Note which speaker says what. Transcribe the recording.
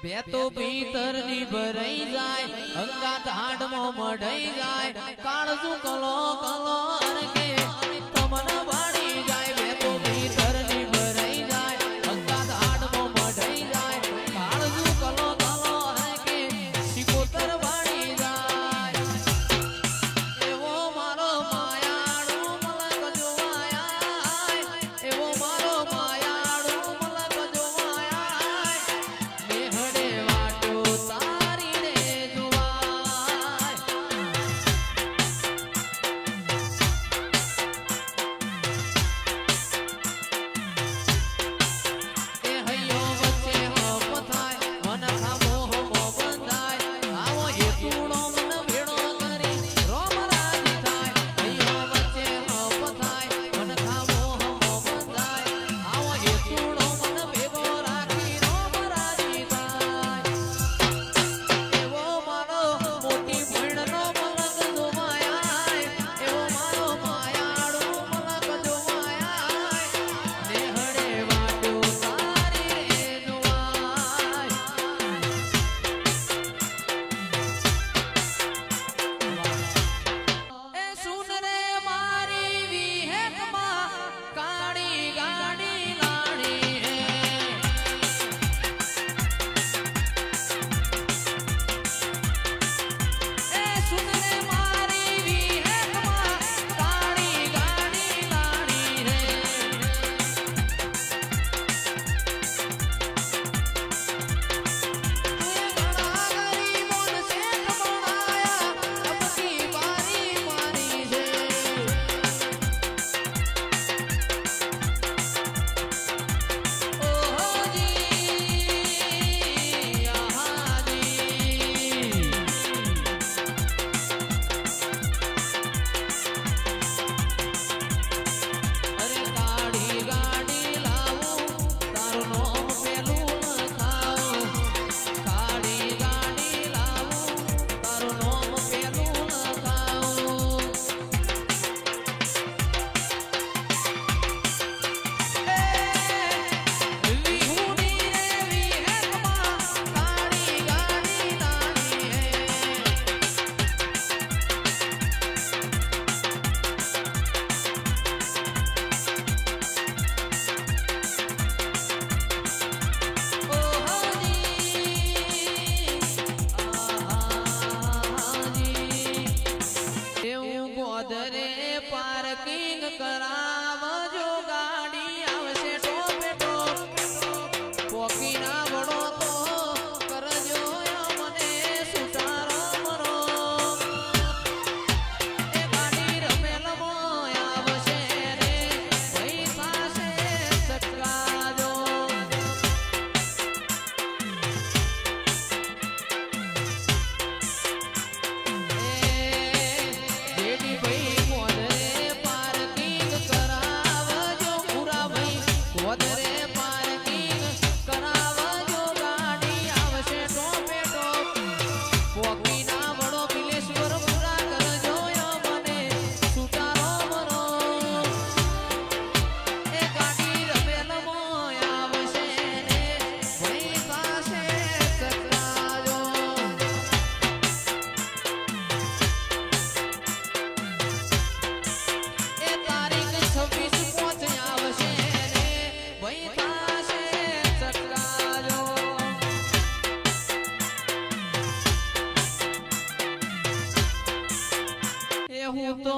Speaker 1: બે તો ભીતરની ભરાઈ જાય અંગાત હાડમાં મઢાઈ જાય કાળજું કલો કલો અરકે તમન ભાડી જાય બે તો ભીતરની ભરાઈ જાય અંગાત હાડમાં મઢાઈ જાય કાળજું કલો કલો અરકે સિકોતર ભાડી જાય એવો મારો માયાળો મલક જોવાય એવો મારો માયાળો મલક જોવાય મેહડે વાટો તારી રે જોવાય એ હૈયો વચ્ચે હપ થાય મન ખામો હમો બંધાય આવો હેતુડો મન ભેડો કરી રોમ રાજી થાય હૈયો વચ્ચે હપ થાય મન ખામો હમો બંધાય આવો હેતુડો મન ભેગો રાખી રોમ રાજી થાય એવો મારો મોટી ભણનો મલક જોવાય એવો મારો માયાળો મલક જોવાય નેહડે વાટો તારી રે જોવાય એ સુન રે મારી વિહેકમાં કાળી ગાડી લાણી હે એ સુન રે મારી વિહેકમાં કાળી ગાડી લાણી હે કાળી ગાડી લાવું તારું નામ પેલું લખાવું કાળી ગાડી લાવું તારું નામ પેલું લખાવું વિહુડી રે વિહેકમાં કાળી ગાડી લાણી હે ગોદરે પાર્કિંગ કરાવજો ગાડી આવશે ટોપે ટોપ પોકીના વડો તો કરજો મને સુટારો મરો એ ગાડી રમેલમાં આવશે રે પૈસા છે ચટકાજો જેડી ભાઈ ગોદરે પાર્કિંગ કરાવજો પૂરા ભાઈ ગોદરે પાર્કિંગ કરાવજો ગાડી આવશે ટોપે ટોપ પોકીના વડો બિલેશ્વર પૂરા કરજો મને સુટારો મરો એ ગાડી રમેલમાં આવશે રે પૈસા છે ચકરાજો એ તારીખ 26 પોચ આવશે રે ભાઈ થાશે ચકરાજો એ હું તો